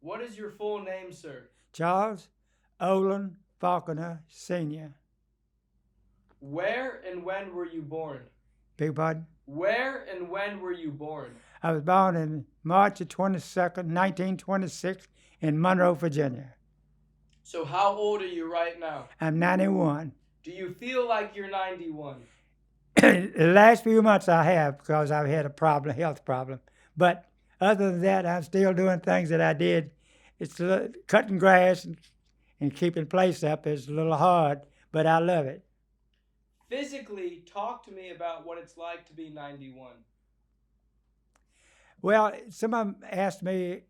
What is your full name, sir? Charles Olin Faulkner, Sr. Where and when were you born? Big pardon? Where and when were you born? I was born in March of 22nd, 1926 in Monroe, Virginia. So how old are you right now? I'm 91. Do you feel like you're 91? The last few months I have because I've had a health problem. But other than that, I'm still doing things that I did. It's cutting grass and keeping place up is a little hard, but I love it. Physically, talk to me about what it's like to be 91. Well, someone asked me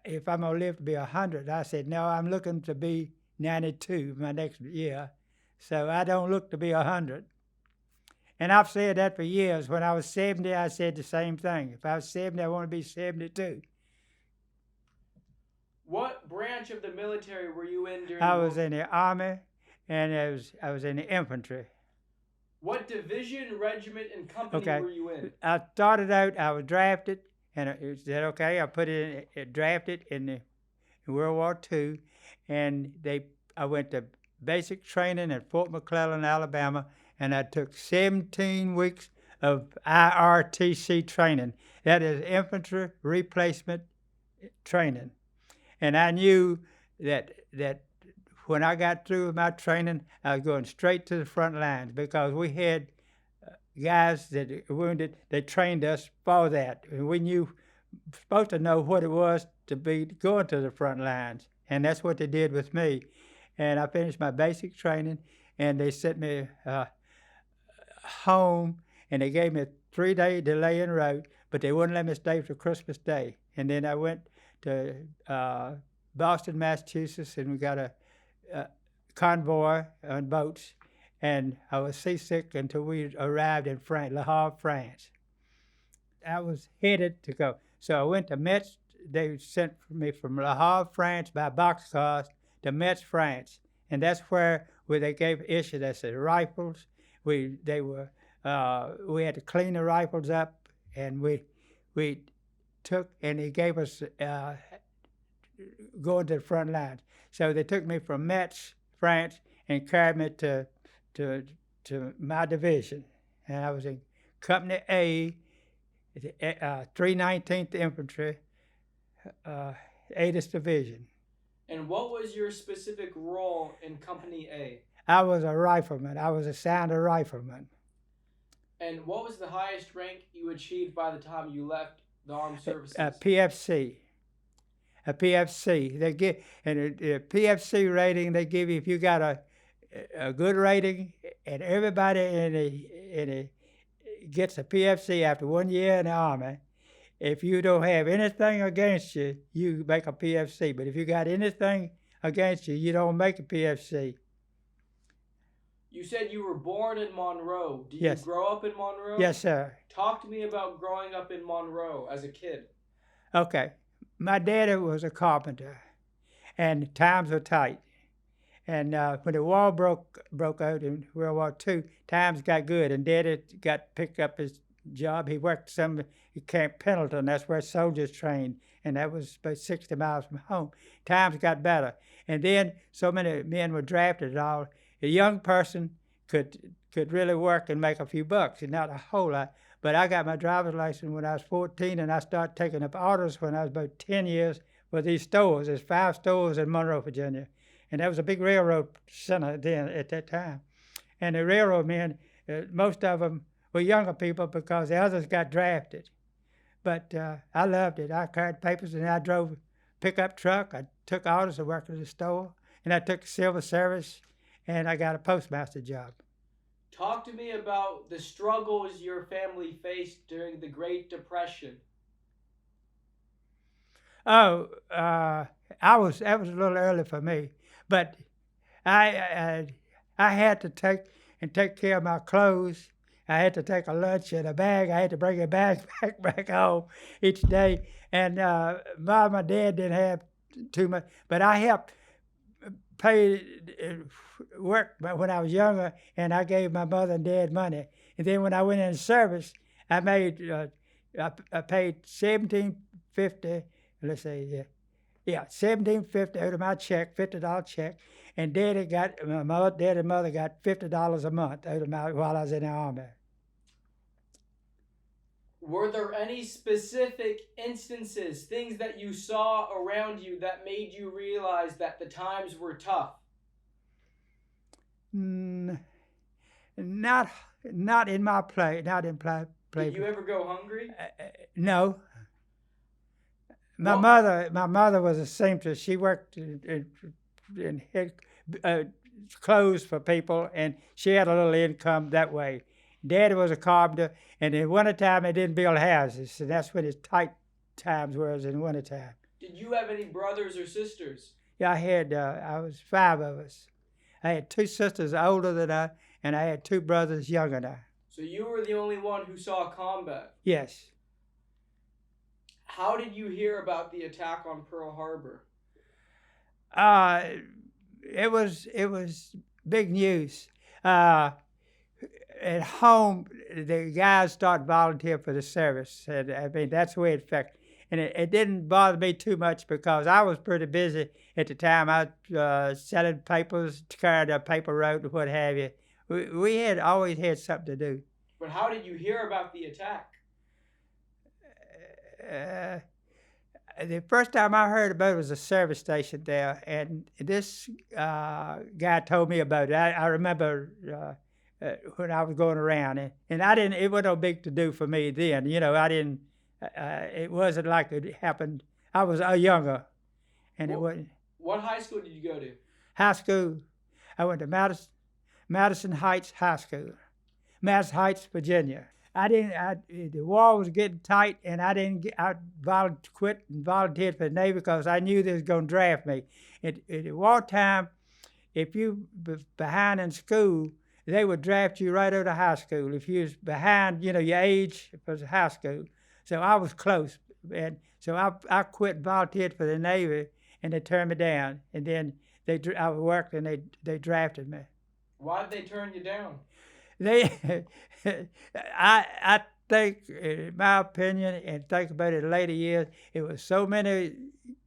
if I'm going to live to be 100. I said, no, I'm looking to be 92 my next year. So I don't look to be 100. And I've said that for years. When I was 70, I said the same thing. If I was 70, I want to be 72. What branch of the military were you in during I was in the Army, and I was in the infantry. What division, regiment, and company were you in? I started out, I was drafted, and it said, okay, I put it drafted in World War II, and I went to basic training at Fort McClellan, Alabama, and I took 17 weeks of IRTC training. That is infantry replacement training. And I knew that when I got through with my training, I was going straight to the front lines because we had guys that were wounded. They trained us for that. And we supposed to know what it was to be going to the front lines. And that's what they did with me. And I finished my basic training, and they sent me home, and they gave me a 3-day delay en route, but they wouldn't let me stay for Christmas Day. And then I went to Boston, Massachusetts, and we got a convoy on boats, and I was seasick until we arrived in Le Havre, France. I was headed to go. So I went to Metz. They sent me from Le Havre, France by boxcars to Metz, France. And that's where they gave issued us the rifles. We had to clean the rifles up, and we took, and he gave us going to the front lines. So they took me from Metz, France, and carried me to my division. And I was in Company A, 319th Infantry, 8th Division. And what was your specific role in Company A? I was a rifleman. I was assigned a rifleman. And what was the highest rank you achieved by the time you left the armed services? A PFC. A PFC. They give, and a PFC rating they give you if you got a good rating, and everybody gets a PFC after 1 year in the Army. If you don't have anything against you, you make a PFC. But if you got anything against you, you don't make a PFC. You said you were born in Monroe. Did Yes. you grow up in Monroe? Yes, sir. Talk to me about growing up in Monroe as a kid. Okay. My daddy was a carpenter, and times were tight. And when the war broke out in World War II, times got good, and Daddy picked up his job. He worked at Camp Pendleton. That's where soldiers trained, and that was about 60 miles from home. Times got better, and then so many men were drafted and all. A young person could really work and make a few bucks, and not a whole lot. But I got my driver's license when I was 14, and I started taking up orders when I was about 10 years with these stores. There's 5 stores in Monroe, Virginia. And that was a big railroad center then at that time. And the railroad men, most of them were younger people because the others got drafted. But I loved it. I carried papers, and I drove a pickup truck. I took orders to work at the store, and I took civil service, and I got a postmaster job. Talk to me about the struggles your family faced during the Great Depression. Oh, that was a little early for me, but I had to take care of my clothes. I had to take a lunch in a bag. I had to bring a bag back home each day. And Mom and Dad didn't have too much, but I helped pay work when I was younger, and I gave my mother and dad money. And then when I went in service, I made I paid $17.50. Let's say Yeah, $17.50 out of my check, $50 check, and Dad and Mother got $50 a month out of my while I was in the army. Were there any specific instances, things that you saw around you that made you realize that the times were tough? Mm, not not in my play, not in play. Did you ever go hungry? No, What my mother was a seamstress. She worked in uh, clothes for people, and she had a little income that way. Daddy was a carpenter, and in wintertime they didn't build houses, so that's when his tight times was in wintertime. did you have any brothers or sisters? Yeah, I was five of us. I had two sisters older than I, and I had two brothers younger than I. So you were the only one who saw combat. Yes. How did you hear about the attack on Pearl Harbor? Uh, it was big news. At home, the guys started volunteering for the service, and I mean that's the way it affected. And it didn't bother me too much because I was pretty busy at the time. I was selling papers, carrying a paper route, and what have you. We had always had something to do. But how did you hear about the attack? The first time I heard about it was a service station there, and this guy told me about it. I remember when I was going around, and I didn't. It wasn't no big to do for me then. You know, I didn't. It wasn't like it happened. I was younger, and it wasn't. What high school did you go to? High school. I went to Madison Heights High School, Madison Heights, Virginia. The war was getting tight, and I quit and volunteered for the Navy because I knew they was going to draft me. At wartime, if you was behind in school, they would draft you right out of high school. If you was behind, your age for high school. So I was close, and so I quit and volunteered for the Navy, and they turned me down. And then I worked, and they drafted me. Why did they turn you down? I think, in my opinion, and think about it in later years, it was so many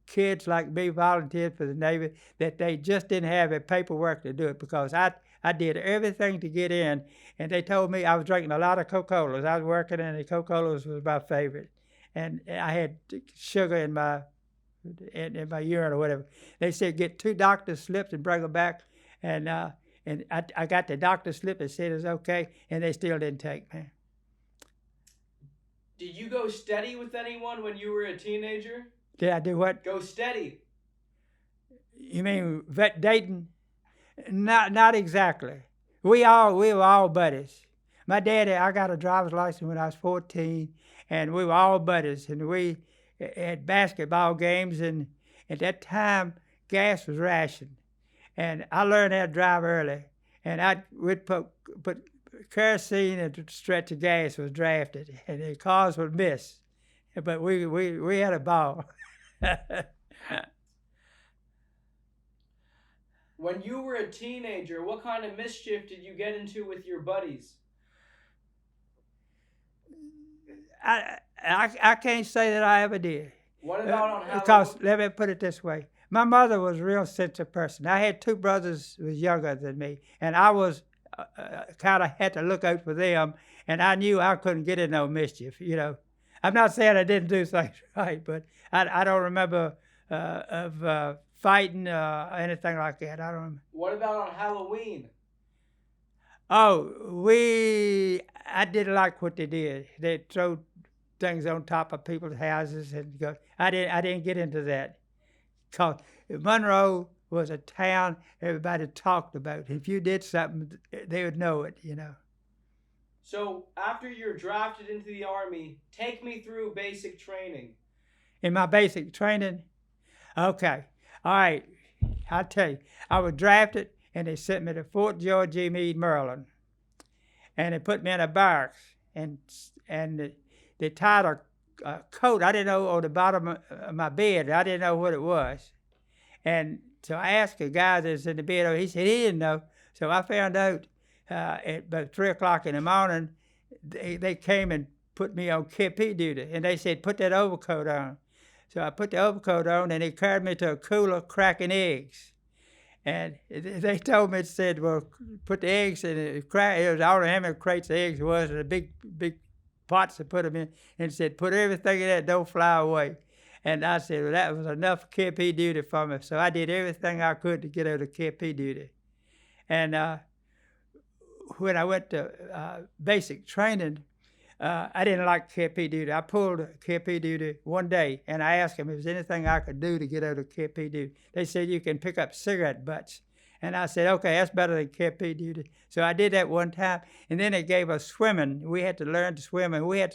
kids like me volunteered for the Navy that they just didn't have the paperwork to do it because I did everything to get in, and they told me I was drinking a lot of Coca-Colas. I was working, and the Coca-Colas was my favorite, and I had sugar in my urine or whatever. They said get 2 doctor's slips and bring them back, and I got the doctor's slip and said it's okay, and they still didn't take me. Did you go steady with anyone when you were a teenager? Did I do what? Go steady. You mean dating? Not exactly. We were all buddies. My daddy, I got a driver's license when I was 14, and we were all buddies, and we had basketball games, and at that time, gas was rationed. And I learned how to drive early, and we'd put kerosene and a stretch of gas was drafted, and the cars would miss. But we had a ball. When you were a teenager, what kind of mischief did you get into with your buddies? I can't say that I ever did. What about on Halloween? Because let me put it this way. My mother was a real sensitive person. I had 2 brothers who was younger than me, and I was kind of had to look out for them, and I knew I couldn't get in no mischief, I'm not saying I didn't do things right, but I don't remember of fighting anything like that. I don't remember. What about on Halloween? Oh, I didn't like what they did. They throw things on top of people's houses and go. I didn't get into that. Because Monroe was a town everybody talked about. If you did something, they would know it, So after you're drafted into the Army, take me through basic training. In my basic training? Okay. All right. I'll tell you. I was drafted, and they sent me to Fort George E. Meade, Maryland. And they put me in a barracks, and they tied a coat I didn't know on the bottom of my bed. I didn't know what it was. And so I asked a guy that was in the bed, he said he didn't know. So I found out at about 3 o'clock in the morning, they came and put me on KP duty. And they said, put that overcoat on. So I put the overcoat on, and they carried me to a cooler cracking eggs. And they told me, it said, well, put the eggs in it. It was, I don't know how many crates of eggs it was, and the big pots to put them in. And it said, put everything in there, don't fly away. And I said, well, that was enough KP duty for me. So I did everything I could to get out of KP duty. And when I went to basic training, I didn't like KP duty. I pulled KP duty one day, and I asked them if there's anything I could do to get out of KP duty. They said, you can pick up cigarette butts. And I said, okay, that's better than KP duty. So I did that one time, and then they gave us swimming. We had to learn to swim, and we had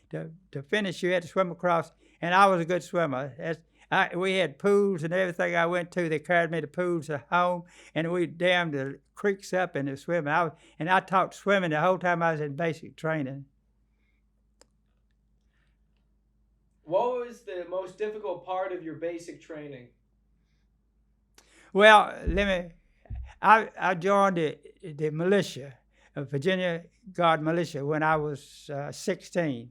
to finish, you had to swim across, and I was a good swimmer. We had pools and everything I went to. They carried me to pools at home, and we dammed the creeks up and the swimming. I taught swimming the whole time I was in basic training. What was the most difficult part of your basic training? Well, I joined the militia, Virginia Guard militia, when I was 16.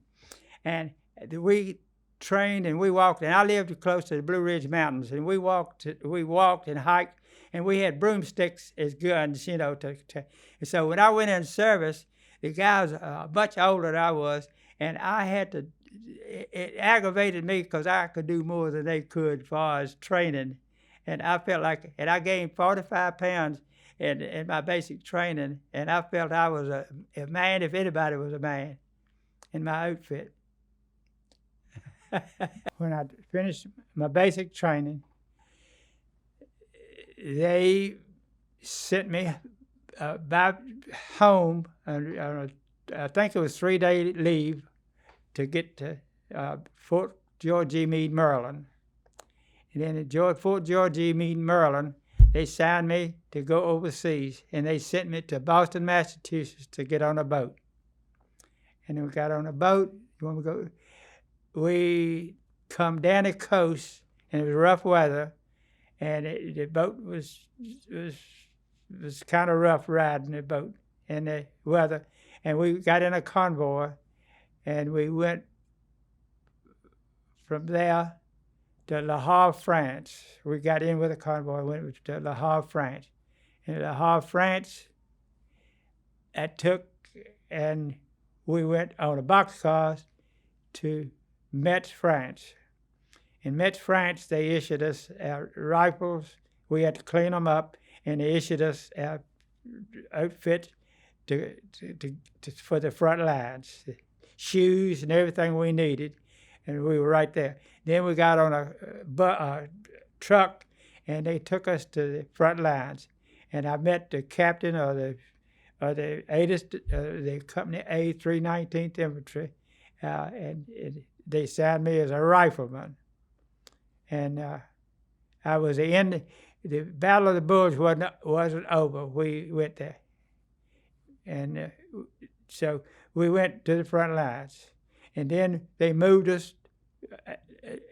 And we trained and we walked, and I lived close to the Blue Ridge Mountains, and we walked and hiked, and we had broomsticks as guns, you know. And so when I went in service, the guys much older than I was, and I had to, it aggravated me because I could do more than they could as far as training. And I felt like, and I gained 45 pounds in my basic training, and I felt I was a man if anybody was a man in my outfit. When I finished my basic training, they sent me back home, I think it was 3-day leave to get to Fort George E. Meade, Maryland. And then at Fort George E. Meade, Maryland, they signed me to go overseas, and they sent me to Boston, Massachusetts to get on a boat. And then we got on a boat. We come down the coast, and it was rough weather, and the boat was kind of rough riding the boat in the weather. And we got in a convoy, and we went from there to Le Havre, France. We got in with a convoy, went to Le Havre, France. In Le Havre, France, and we went on a boxcar to Metz, France. In Metz, France, they issued us our rifles. We had to clean them up, and they issued us our outfit for the front lines, shoes and everything we needed, and we were right there. Then we got on a truck, and they took us to the front lines. And I met the captain of the Company A, 319th Infantry, and they signed me as a rifleman. And I was in the Battle of the Bulge wasn't over. We went there, and so we went to the front lines, and then they moved us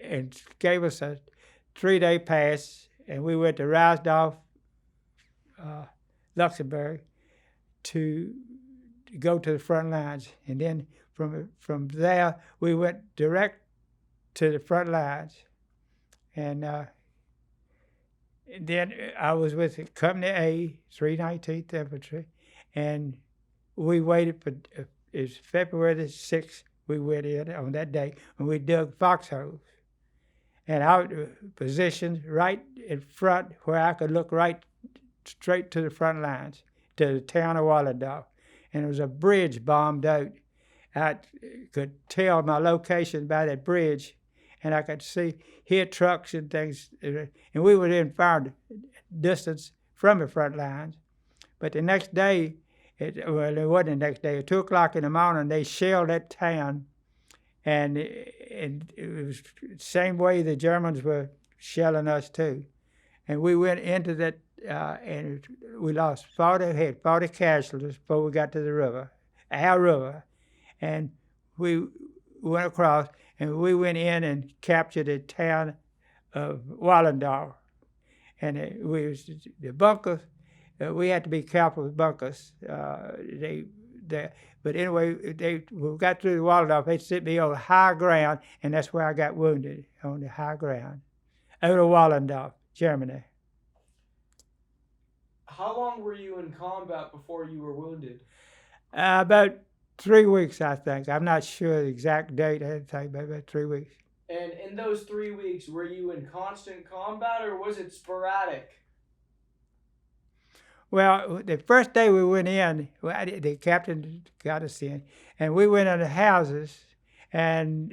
and gave us a 3-day pass, and we went to Riesdorf, Luxembourg, to go to the front lines. And then from there, we went direct to the front lines. And then I was with Company A, 319th Infantry, and we waited for, it was February the 6th, we went in on that day, and we dug foxholes. And our position right in front where I could look right straight to the front lines, to the town of Wallendorf. And there was a bridge bombed out. I could tell my location by that bridge, and I could hear trucks and things. And we were in fire distance from the front lines. But the next day, it wasn't the next day, at 2 o'clock in the morning, they shelled that town. And it was the same way the Germans were shelling us too. And we went into that, and we lost 40 casualties before we got to the river, our river. And we went across, and we went in and captured the town of Wallendorf. And the bunkers, we had to be careful with bunkers. But anyway, we got through the Waldorf. They sent me on high ground, and that's where I got wounded, on the high ground, over Wallendorf, Germany. How long were you in combat before you were wounded? About 3 weeks, I think. I'm not sure the exact date. I had to think about 3 weeks. And in those 3 weeks, were you in constant combat or was it sporadic? Well, the first day we went in, the captain got us in, and we went into houses, and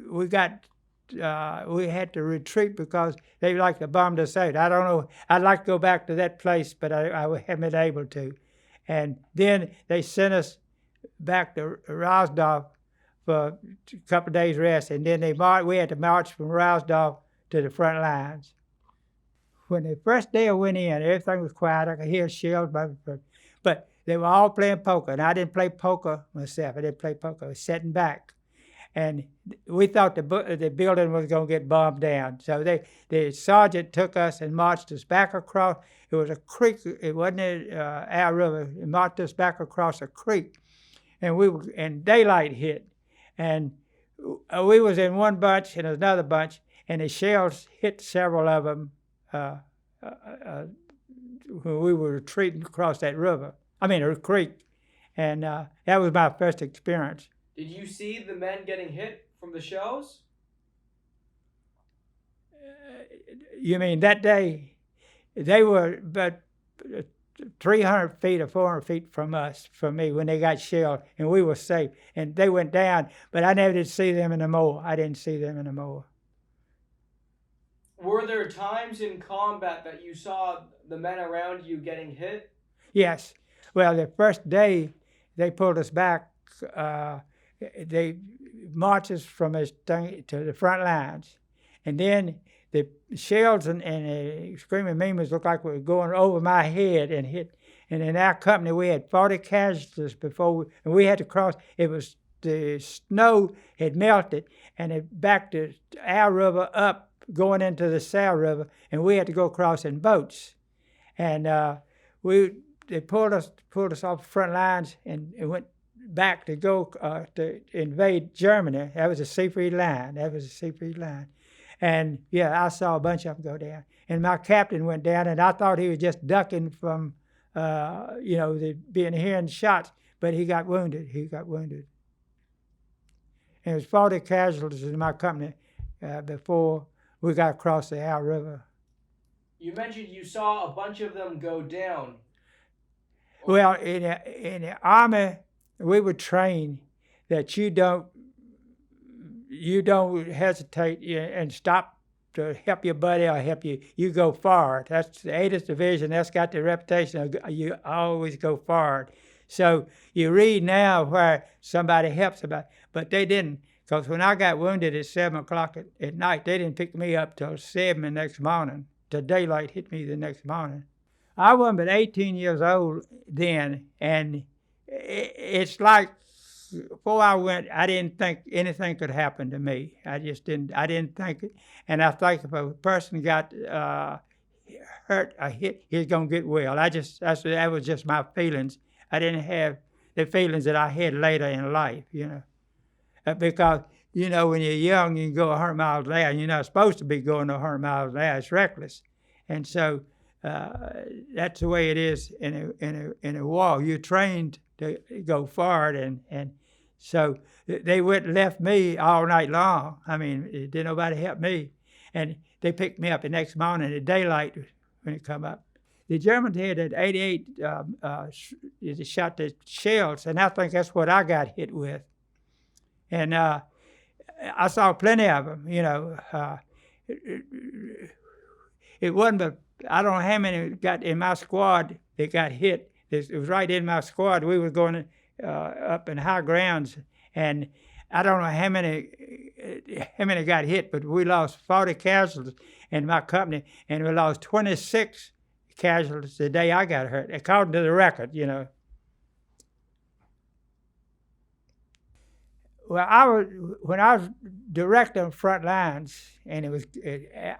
we had to retreat because they like to bomb us out. I don't know. I'd like to go back to that place, but I haven't been able to. And then they sent us back to Rausdorf for a couple of days rest, and then we had to march from Rausdorf to the front lines. When the first day I went in, everything was quiet. I could hear shells, but they were all playing poker, and I didn't play poker myself. I didn't play poker. I was sitting back, and we thought the building was going to get bombed down. So the sergeant took us and marched us back across. It was a creek. It wasn't our river. It marched us back across a creek, and daylight hit, and we was in one bunch and another bunch, and the shells hit several of them. When we were retreating across that creek, and that was my first experience. Did you see the men getting hit from the shells? You mean that day? They were about 300 feet or 400 feet from me, when they got shelled, and we were safe. And they went down, but I never did see them anymore. I didn't see them anymore. Were there times in combat that you saw the men around you getting hit? Yes. Well, the first day they pulled us back, they marched us from us to the front lines. And then the shells and the screaming Meemers looked like we were going over my head and hit. And in our company, we had 40 casualties before, and we had to cross. The snow had melted, and it backed our river up, going into the South River, and we had to go across in boats. And they pulled us off the front lines and went back to go to invade Germany. That was a Siegfried line. And yeah, I saw a bunch of them go down. And my captain went down, and I thought he was just ducking from, being hearing shots, but he got wounded. And there was 40 casualties in my company before we got across the Al River. You mentioned you saw a bunch of them go down. Well, in the Army, we were trained that you don't hesitate and stop to help your buddy or help you. You go forward. That's the 8th Division. That's got the reputation of you always go forward. So you read now where somebody helps somebody, but they didn't. Because when I got wounded at 7 o'clock at night, they didn't pick me up till 7 the next morning. The daylight hit me the next morning. I wasn't but 18 years old then, and it's like before I went, I didn't think anything could happen to me. I didn't think it. And I think if a person got hurt or hit, he's going to get well. That was just my feelings. I didn't have the feelings that I had later in life, Because, when you're young, you can go 100 miles an hour, and you're not supposed to be going 100 miles an hour. It's reckless. And so that's the way it is in a war. You're trained to go forward, and so they went and left me all night long. I mean, didn't nobody help me. And they picked me up the next morning at daylight when it come up. The Germans had at 88 they shot the shells, and I think that's what I got hit with. And I saw plenty of them, It wasn't, but I don't know how many got in my squad that got hit. It was right in my squad. We were going up in high grounds, and I don't know how many got hit, but we lost 40 casualties in my company, and we lost 26 casualties the day I got hurt, according to the record, Well, when I was directing front lines, and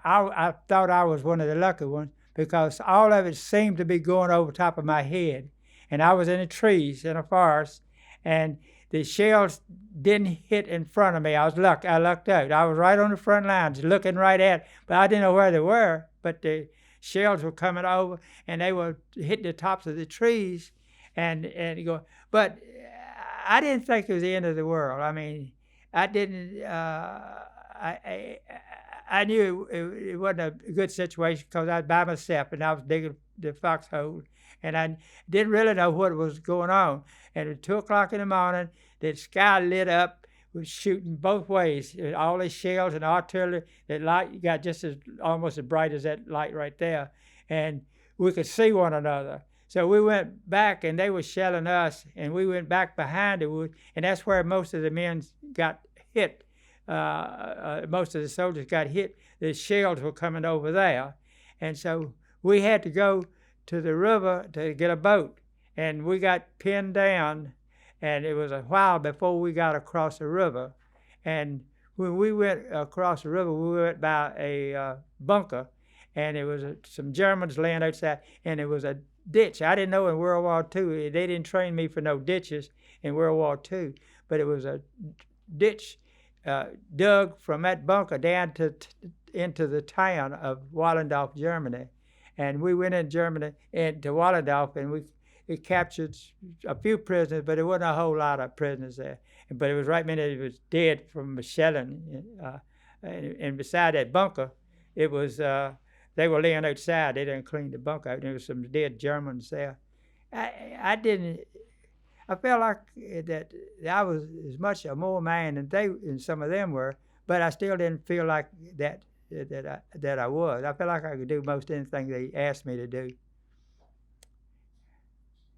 I thought I was one of the lucky ones because all of it seemed to be going over top of my head, and I was in the trees in a forest, and the shells didn't hit in front of me. I lucked out. I was right on the front lines, looking right at it, but I didn't know where they were. But the shells were coming over, and they were hitting the tops of the trees, and go. But I didn't think it was the end of the world. I mean, I didn't. I knew it wasn't a good situation because I was by myself and I was digging the foxhole, and I didn't really know what was going on. And at 2 o'clock in the morning, the sky lit up, was shooting both ways. All these shells and artillery, the light got just almost as bright as that light right there, and we could see one another. So we went back, and they were shelling us, and we went back behind the wood, and that's where most of the men got hit. Most of the soldiers got hit. The shells were coming over there, and so we had to go to the river to get a boat, and we got pinned down, and it was a while before we got across the river. And when we went across the river, we went by a bunker, and it was some Germans laying outside, and it was a ditch. I didn't know in World War II, they didn't train me for no ditches in World War II, but it was a ditch dug from that bunker down into the town of Wallendorf, Germany. And we went in Germany into Wallendorf, and we captured a few prisoners, but there wasn't a whole lot of prisoners there. But it was right when it was dead from shelling. And beside that bunker, it was they were laying outside. They didn't clean the bunker out. There was some dead Germans there. I felt like that I was as much a more man than some of them were, but I still didn't feel like that I was. I felt like I could do most anything they asked me to do.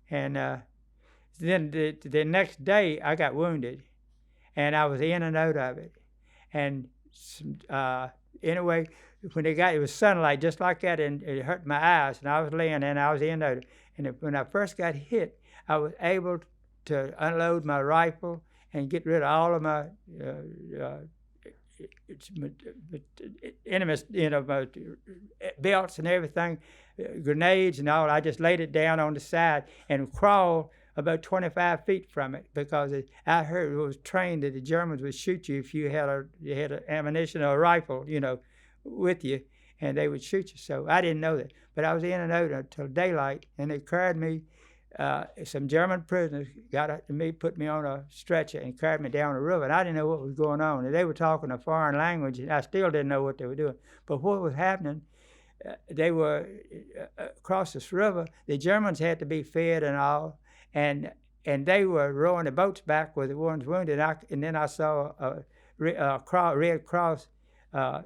And then the next day I got wounded, and I was in and out of it. And anyway, when it was sunlight just like that, and it hurt my eyes, and I was laying there and I was in and out. And when I first got hit, I was able to unload my rifle and get rid of all of my enemies, my belts and everything, grenades and all. I just laid it down on the side and crawled about 25 feet from it, because I heard it was trained that the Germans would shoot you if you had an ammunition or a rifle, with you, and they would shoot you. So I didn't know that, but I was in and out until daylight, and they carried me. Some German prisoners got up to me, put me on a stretcher, and carried me down the river. And I didn't know what was going on. And they were talking a foreign language, and I still didn't know what they were doing. But what was happening, they were across this river. The Germans had to be fed and all, and they were rowing the boats back with the ones wounded. And then I saw a Red Cross, and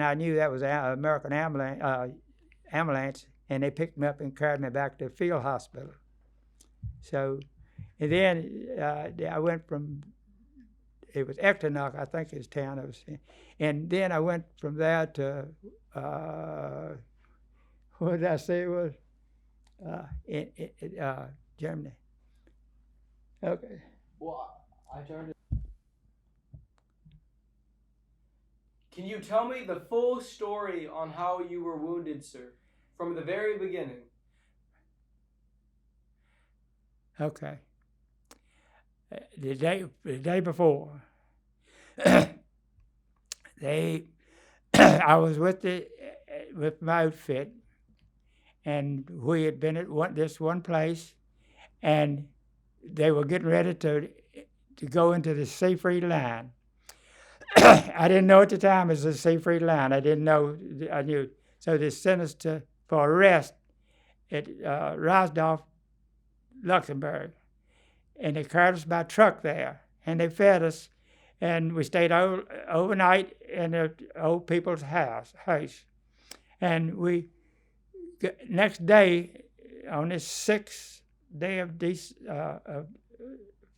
I knew that was an American ambulance. And they picked me up and carried me back to the field hospital. So, and then I went from, it was Echternach, I think his town I was in. And then I went from there to, what did I say it was? In Germany. Okay. Well, I turned it. Can you tell me the full story on how you were wounded, sir? From the very beginning. Okay. The day before, I was with my outfit, and we had been at this one place, and they were getting ready to go into the Seefried line. I didn't know at the time it was the Seefried line. I didn't know. I knew. So they sent us for a rest at Rosdorf, Luxembourg. And they carried us by truck there, and they fed us, and we stayed overnight in the old people's house. And next day, on the 6th day of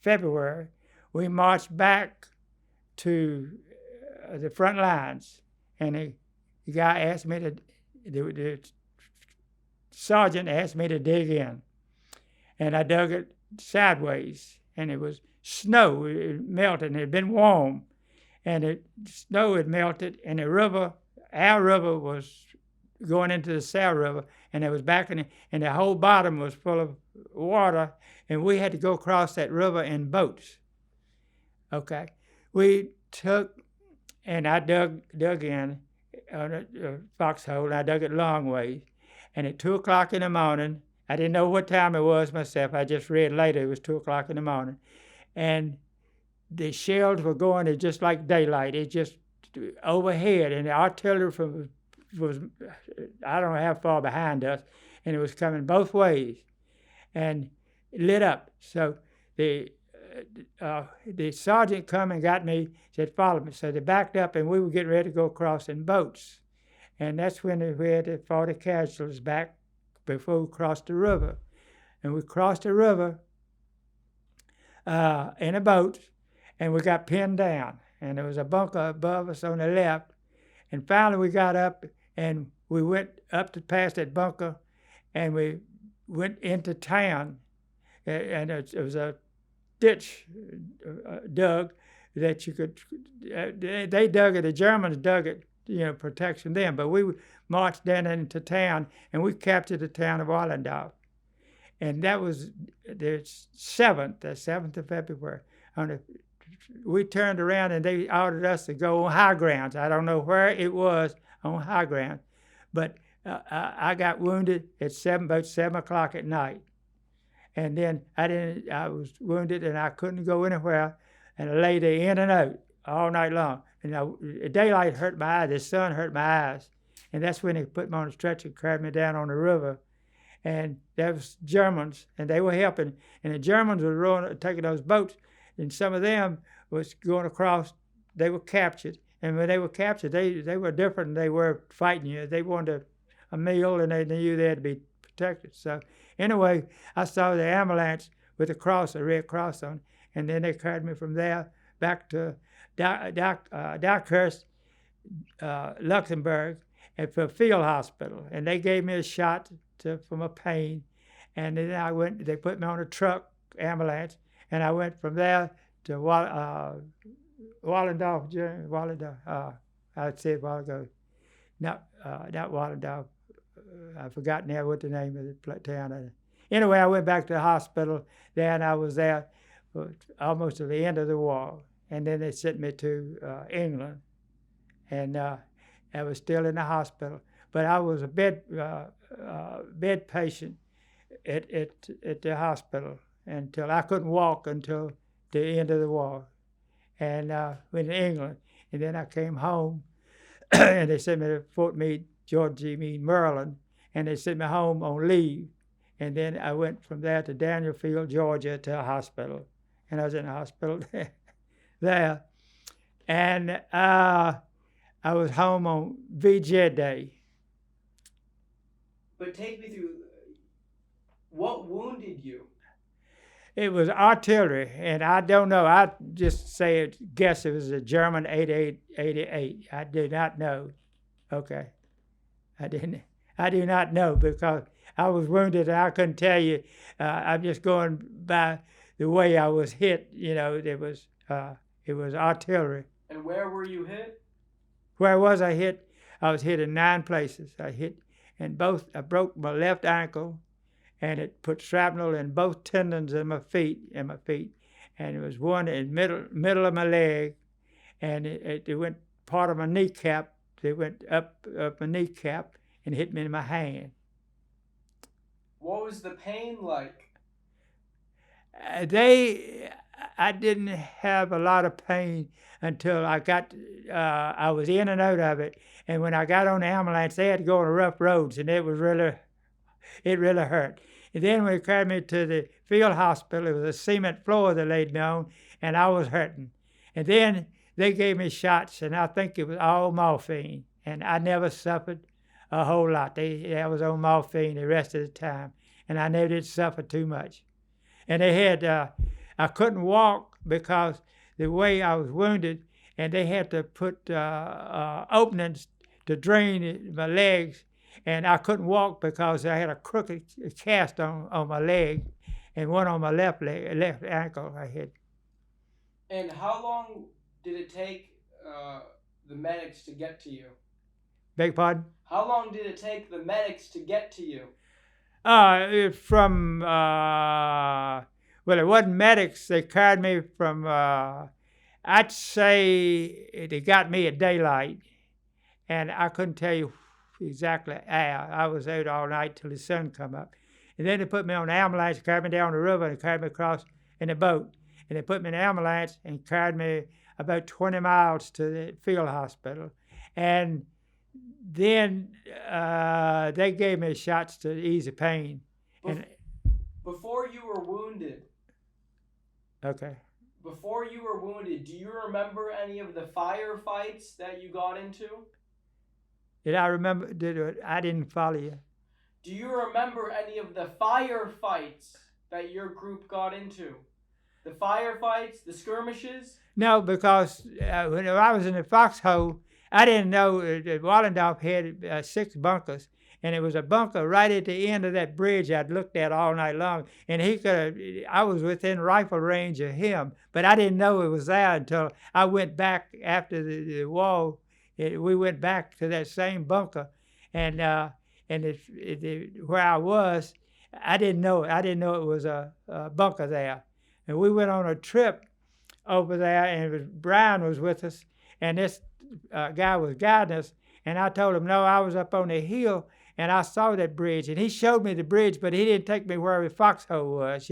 February, we marched back to the front lines, and the guy asked me the sergeant asked me to dig in, and I dug it sideways, and it was snow. It melted, and it had been warm, and snow had melted, and our river was going into the Sal River, and it was back and the whole bottom was full of water, and we had to go across that river in boats. Okay, we took and I dug in on a foxhole, and I dug it long ways. And at 2 o'clock in the morning, I didn't know what time it was myself. I just read later it was 2 o'clock in the morning, and the shells were going at just like daylight. It just overhead, and the artillery was I don't know how far behind us, and it was coming both ways, and it lit up. So the sergeant come and got me, said, follow me. So they backed up, and we were getting ready to go across in boats. And that's when we had the 40 casualties back before we crossed the river. And we crossed the river in a boat, and we got pinned down. And there was a bunker above us on the left. And finally we got up, and we went up to past that bunker, and we went into town. And it was a ditch dug that you could, they dug it, the Germans dug it, protection then, but we marched down into town, and we captured the town of Arlendorf. And that was the 7th of February. We turned around, and they ordered us to go on high grounds. I don't know where it was on high ground, but I got wounded at about 7 o'clock at night. And then I was wounded, and I couldn't go anywhere, and I lay there in and out all night long. And daylight hurt my eyes, the sun hurt my eyes. And that's when they put me on a stretcher and carried me down on the river. And there was Germans, and they were helping. And the Germans were taking those boats, and some of them was going across. They were captured. And when they were captured, they were different than they were fighting you. They wanted a meal, and they knew they had to be protected. So anyway, I saw the ambulance with a cross, a red cross on, and then they carried me from there back to Darkhurst, Luxembourg, and for a field hospital. And they gave me a shot for my pain, and then they put me on a truck, ambulance, and I went from there to Wallendorf, I said a while ago, not Wallendorf, I've forgotten now what the name of the town is. Anyway, I went back to the hospital there, and I was there almost to the end of the war. And then they sent me to England, and I was still in the hospital. But I was a bed patient at the hospital until I couldn't walk until the end of the war. And went to England, and then I came home, and they sent me to Fort Meade, George G. Meade, Maryland, and they sent me home on leave. And then I went from there to Danielfield, Georgia, to a hospital. And I was in a hospital there. And I was home on VJ Day. But take me through, what wounded you? It was artillery, and I don't know. I just guess it was a German 88. I do not know. Okay. I do not know, because I was wounded, and I couldn't tell you. I'm just going by the way I was hit. It was artillery. And where were you hit? Where was I hit? I was hit in 9 places. I broke my left ankle, and it put shrapnel in both tendons in my feet, and it was one in middle of my leg, and it went part of my kneecap. They went up my kneecap and hit me in my hand. What was the pain like? I didn't have a lot of pain until I was in and out of it. And when I got on the ambulance, they had to go on the rough roads, and it really hurt. And then when they carried me to the field hospital, it was a cement floor they laid me on, and I was hurting. And then they gave me shots, and I think it was all morphine. And I never suffered a whole lot. I was on morphine the rest of the time, and I never did suffer too much. And they had, I couldn't walk because the way I was wounded, and they had to put openings to drain my legs, and I couldn't walk because I had a crooked cast on my leg, and one on my left ankle I had. And how long did it take the medics to get to you? Beg pardon? How long did it take the medics to get to you? From well, it wasn't medics. They carried me from. I'd say they got me at daylight, and I couldn't tell you exactly how. I was out all night till the sun come up, and then they put me on the ambulance, carried me down the river, and carried me across in a boat, and they put me in the ambulance and carried me about 20 miles to the field hospital, and then they gave me shots to ease the pain. And Before you were wounded, okay. Before you were wounded, do you remember any of the firefights that you got into? Did I remember? I didn't follow you. Do you remember any of the firefights that your group got into? The firefights, the skirmishes? No, because when I was in the foxhole, I didn't know that Wallendorf had 6 bunkers, and it was a bunker right at the end of that bridge I'd looked at all night long, and I was within rifle range of him, but I didn't know it was there until I went back after the wall. We went back to that same bunker, and where I was, I didn't know it. I didn't know it was a bunker there, and we went on a trip over there, and Brian was with us, and this guy was guiding us, and I told him, no, I was up on the hill, and I saw that bridge, and he showed me the bridge, but he didn't take me where the foxhole was,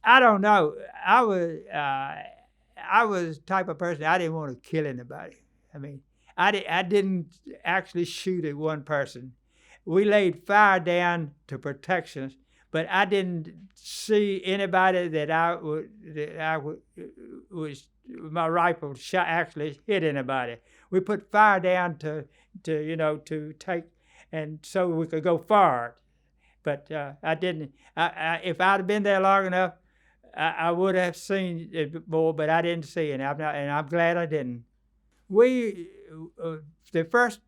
I don't know. I was the type of person, I didn't want to kill anybody. I mean, I didn't actually shoot at one person. We laid fire down to protections, but I didn't see anybody that my rifle shot actually hit anybody. We put fire down to take, and so we could go forward. But I didn't. If I'd have been there long enough, I would have seen it more, but I didn't see it, and I'm glad I didn't. The first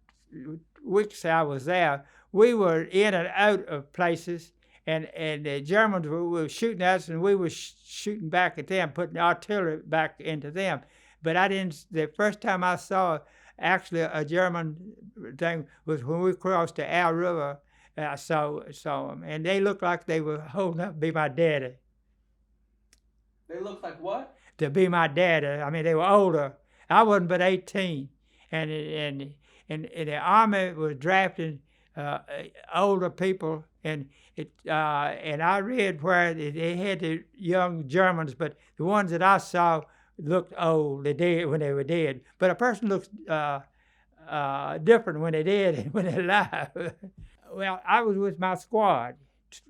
weeks I was there, we were in and out of places, and the Germans were shooting at us, and we were shooting back at them, putting artillery back into them. But I didn't. The first time I saw actually a German thing was when we crossed the Al River. I saw them, and they looked like they were holding up to be my daddy. They looked like what? To be my daddy. I mean, they were older. I wasn't but 18, and the army was drafting older people, and I read where they had the young Germans, but the ones that I saw looked old. They did when they were dead. But a person looks different when they're dead and when they're alive. Well, I was with my squad,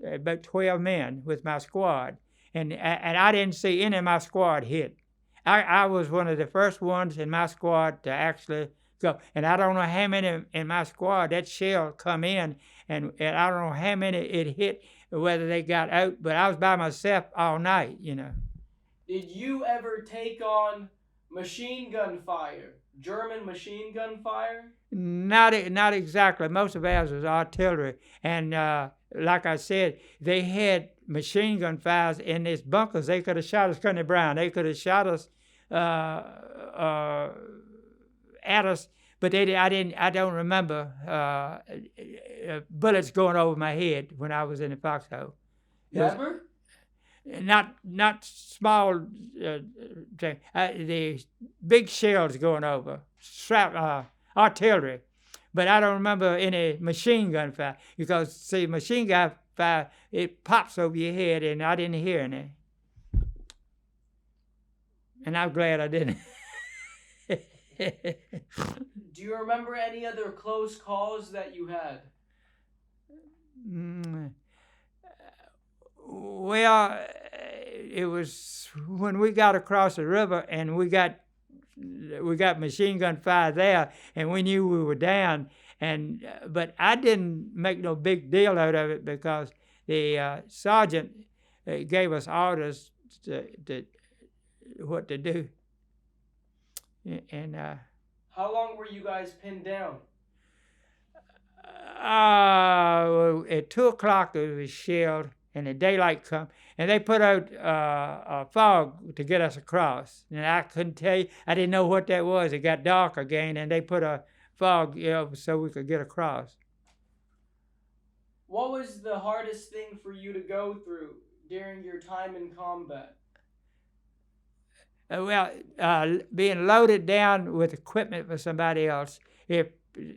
about 12 men with my squad, and I didn't see any of my squad hit. I was one of the first ones in my squad to actually go, and I don't know how many in my squad that shell come in, and I don't know how many it hit, whether they got out, but I was by myself all night, Did you ever take on machine gun fire, German machine gun fire? Not exactly. Most of ours was artillery, and like I said, they had machine gun fires in these bunkers. They could have shot us, Colonel Brown. They could have shot us at us, but I don't remember bullets going over my head when I was in the foxhole. Never? Not small thing. The big shells going over, artillery. But I don't remember any machine gun fire, because, see, machine gun fire, it pops over your head, and I didn't hear any. And I'm glad I didn't. Do you remember any other close calls that you had? Well, it was when we got across the river, and we got machine gun fire there, and we knew we were down. But I didn't make no big deal out of it, because the sergeant gave us orders to what to do. And how long were you guys pinned down? At 2 o'clock it was shelled, and the daylight come, and they put out a fog to get us across. And I couldn't tell you, I didn't know what that was. It got dark again, and they put a fog, so we could get across. What was the hardest thing for you to go through during your time in combat? Being loaded down with equipment for somebody else.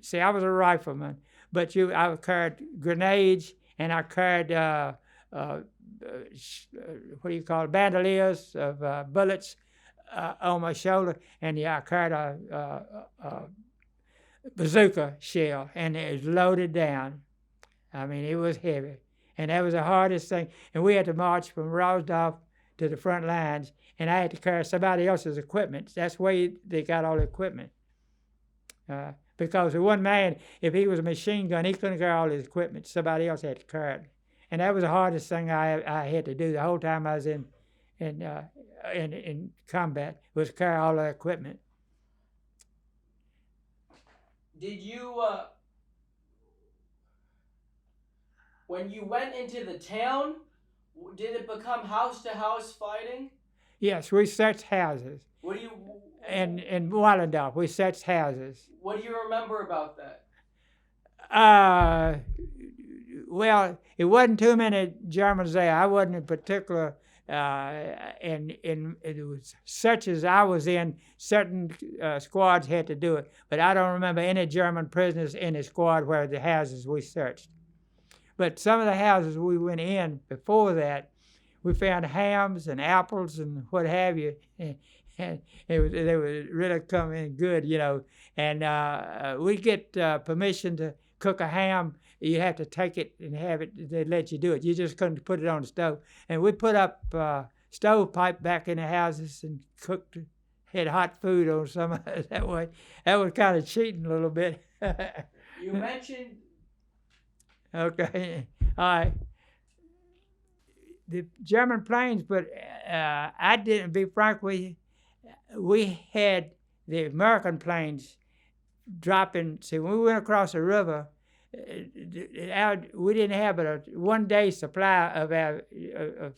See, I was a rifleman, but I carried grenades and I carried what do you call it, bandoliers of bullets on my shoulder, and I carried a bazooka shell, and it was loaded down. I mean, it was heavy, and that was the hardest thing. And we had to march from Rosdorf to the front lines, and I had to carry somebody else's equipment. That's where they got all the equipment. Because the one man, if he was a machine gun, he couldn't carry all his equipment. Somebody else had to carry it. And that was the hardest thing I had to do the whole time I was in combat, was carry all the equipment. Did you, when you went into the town, did it become house-to-house fighting? Yes, we searched houses. What do you... In Wallendorf, we searched houses. What do you remember about that? Well, it wasn't too many Germans there. I wasn't in particular, and it was such as I was in, certain squads had to do it. But I don't remember any German prisoners in the squad where the houses we searched. But some of the houses we went in before that, we found hams and apples and what have you. And they would really come in good, And we get permission to cook a ham. You have to take it and have it. They let you do it. You just couldn't put it on the stove. And we put up stovepipe back in the houses and cooked, had hot food on some of it that way. That was kind of cheating a little bit. You mentioned... Okay, all right. The German planes, but I didn't, be frank with you, we had the American planes dropping. See, when we went across the river, we didn't have a one-day supply of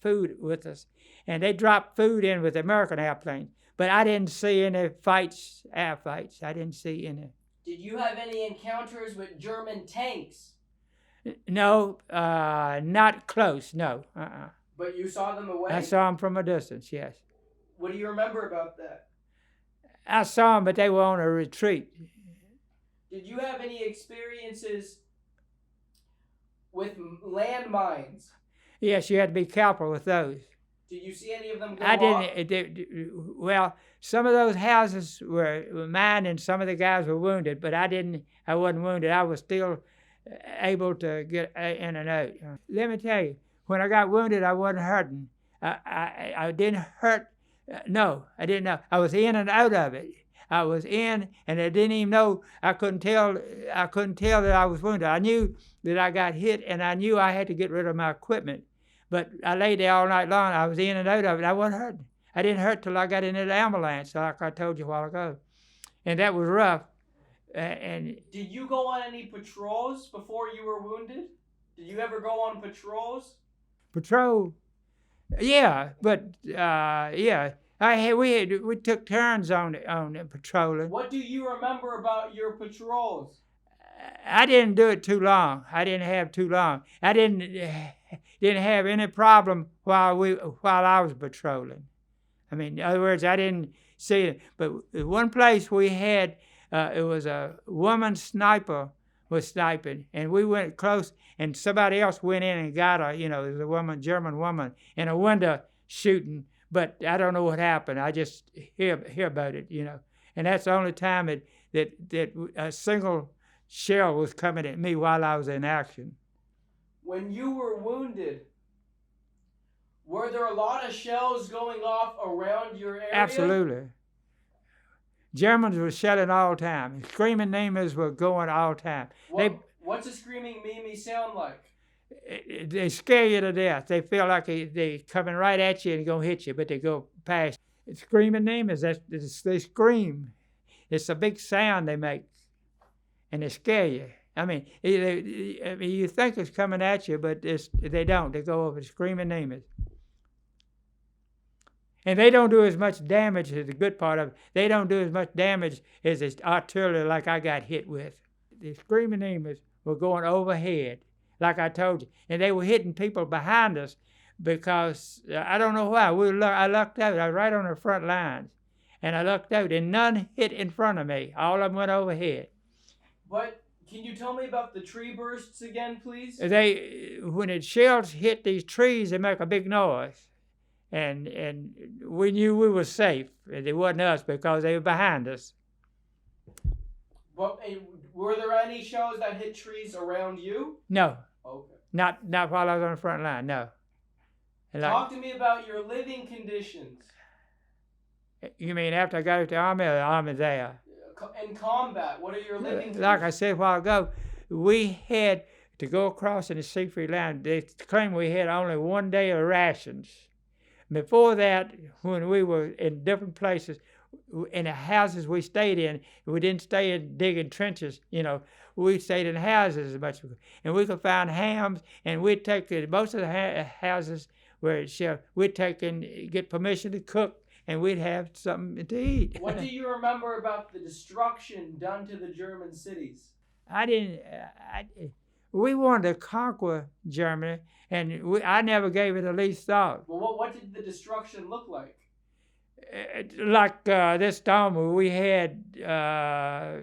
food with us, and they dropped food in with the American airplanes. But I didn't see any fights, air fights. I didn't see any. Did you have any encounters with German tanks? No, not close, no. But you saw them away? I saw them from a distance, yes. What do you remember about that? I saw them, but they were on a retreat. Did you have any experiences with landmines? Yes, you had to be careful with those. Did you see any of them go I off? didn't. Well, some of those houses were mine, and some of the guys were wounded, but I wasn't wounded. I was still able to get in and out. Let me tell you, when I got wounded, I wasn't hurting. I didn't hurt. No, I didn't know. I was in and out of it. I was in, and I didn't even know. I couldn't tell that I was wounded. I knew that I got hit, and I knew I had to get rid of my equipment. But I lay there all night long. I was in and out of it. I wasn't hurting. I didn't hurt till I got into the ambulance, like I told you a while ago, and that was rough. And did you go on any patrols before you were wounded? Did you ever go on patrols? Patrol? Yeah, but yeah, we took turns on patrolling. What do you remember about your patrols? I didn't do it too long. I didn't have too long. I didn't have any problem while I was patrolling. I mean, in other words, I didn't see it. But one place we had. It was a woman sniper was sniping, and we went close, and somebody else went in and got her. There's a German woman, in a window shooting, but I don't know what happened. I just hear about it, And that's the only time that a single shell was coming at me while I was in action. When you were wounded, were there a lot of shells going off around your area? Absolutely. Germans were shelling all the time. Screaming Nemers were going all the time. What's a screaming Mimi sound like? They scare you to death. They feel like they're coming right at you and going to hit you, but they go past. Screaming Nemers, they scream. It's a big sound they make, and they scare you. I mean, you think it's coming at you, but they don't. They go over screaming Nemers. And they don't do as much damage as the good part of it. They don't do as much damage as this artillery like I got hit with. The screaming emus were going overhead, like I told you, and they were hitting people behind us because I don't know why. I lucked out. I was right on the front lines, and I lucked out, and none hit in front of me. All of them went overhead. But can you tell me about the tree bursts again, please? When the shells hit these trees, they make a big noise. And we knew we were safe. It wasn't us because they were behind us. But were there any shells that hit trees around you? No. Okay. Not while I was on the front line. No. Talk to me about your living conditions. You mean after I got out the army, or the army there? In combat, what are your living conditions? Like I said a while ago, we had to go across in the sea-free line. They claimed we had only 1 day of rations. Before that, when we were in different places, in the houses we stayed in, we didn't stay in digging trenches, we stayed in houses as much as we could. And we could find hams, and we'd take most of the houses where we'd take and get permission to cook, and we'd have something to eat. What do you remember about the destruction done to the German cities? We wanted to conquer Germany, and I never gave it the least thought. Well, what did the destruction look like? Like this storm we had now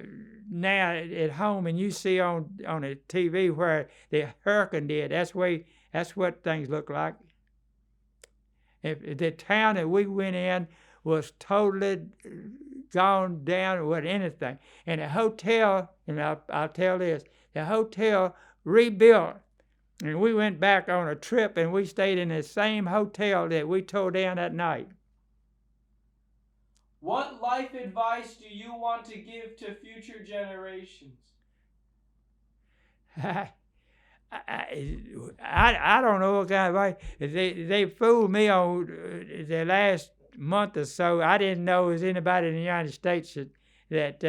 at home, and you see on the TV where the hurricane did. That's what things look like. If the town that we went in was totally gone down with anything, and the hotel, and I'll tell this, the hotel rebuilt, and we went back on a trip, and we stayed in the same hotel that we tore down that night. What life advice do you want to give to future generations? I don't know what kind of advice. They fooled me on the last month or so. I didn't know there was anybody in the United States that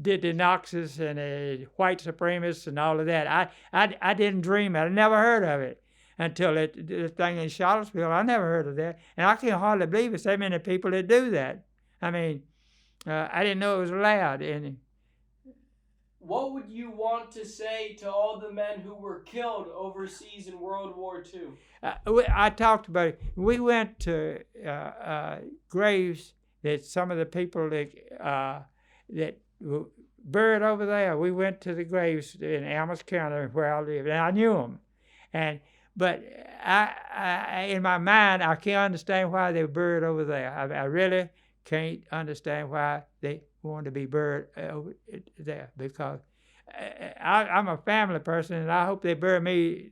did the Nazis and the white supremacists and all of that. I didn't dream it. I never heard of it until the thing in Charlottesville. I never heard of that. And I can't hardly believe it's so many people that do that. I mean, I didn't know it was allowed. What would you want to say to all the men who were killed overseas in World War II? I talked about it. We went to graves that some of the people that were buried over there. We went to the graves in Amherst County where I live, and I knew them. But I in my mind, I can't understand why they were buried over there. I really can't understand why they wanted to be buried over there, because I'm a family person, and I hope they bury me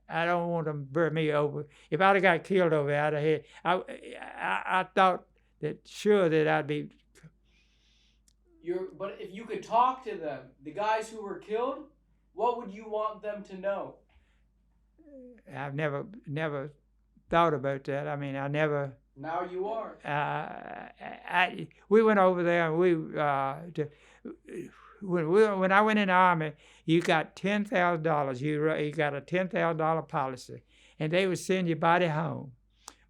I don't want them to bury me over. If I'd have got killed over there, I thought that sure that I'd be. But if you could talk to them, the guys who were killed, what would you want them to know? I've never thought about that. I mean, I never. Now you are. We went over there, and when I went in the Army, you got $10,000. You got a $10,000 policy, and they would send your body home.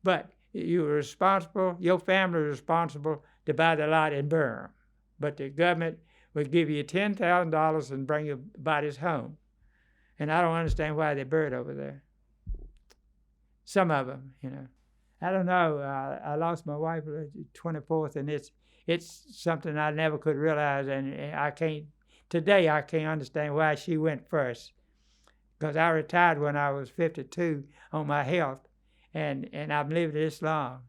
But you were responsible, your family was responsible to buy the lot and burn them. But the government would give you $10,000 and bring your bodies home. And I don't understand why they're buried over there. Some of them, I don't know. I lost my wife on the 24th, and it's something I never could realize, and today I can't understand why she went first, because I retired when I was 52 on my health, and I've lived this long.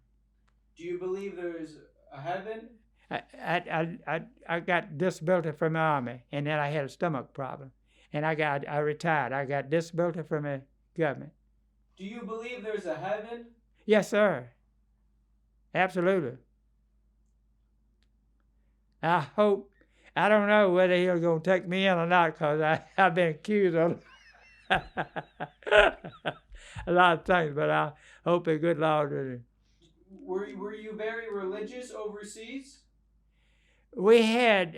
Do you believe there's a heaven? I got disability from the Army, and then I had a stomach problem, and I retired. I got disability from the government. Do you believe there's a heaven? Yes, sir. Absolutely. I don't know whether he's going to take me in or not, because I've been accused of a lot of things, but I hope the good Lord. Were you very religious overseas? We had,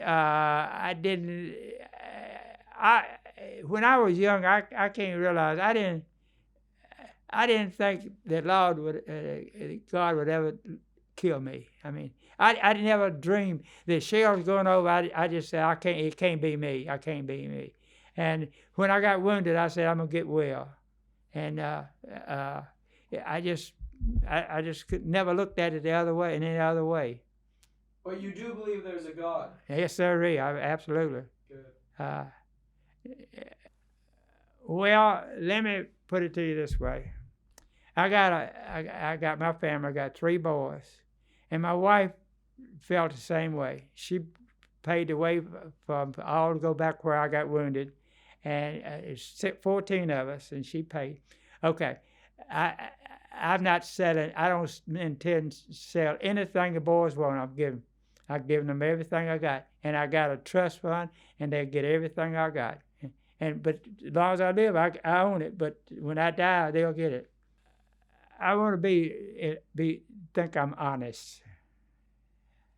when I was young, I can't realize, I didn't think that God would ever kill me. I mean, I never dreamed that shells going over. I just said, I can't. It can't be me. I can't be me. And when I got wounded, I said, I'm gonna get well. And I just could never looked at it the other way, in any other way. But you do believe there's a God? Yes, sir. Absolutely. Good. Well, let me put it to you this way. I got my family. I got 3 boys, and my wife felt the same way. She paid the way for all to go back where I got wounded, and it's 14 of us, and she paid. Okay, I'm not selling. I don't intend to sell anything the boys want. I've given them everything I got, and I got a trust fund, and they get everything I got. But as long as I live, I own it. But when I die, they'll get it. I want to think I'm honest.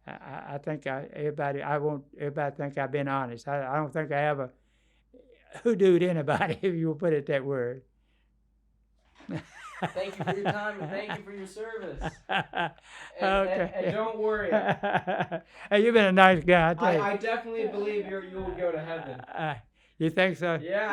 I think I want everybody to think I've been honest. I don't think I ever hoodooed anybody, if you will put it that word. Thank you for your time, and thank you for your service. Okay. And don't worry. Hey, you've been a nice guy, I tell you. I definitely believe you will go to heaven. You think so? Yeah.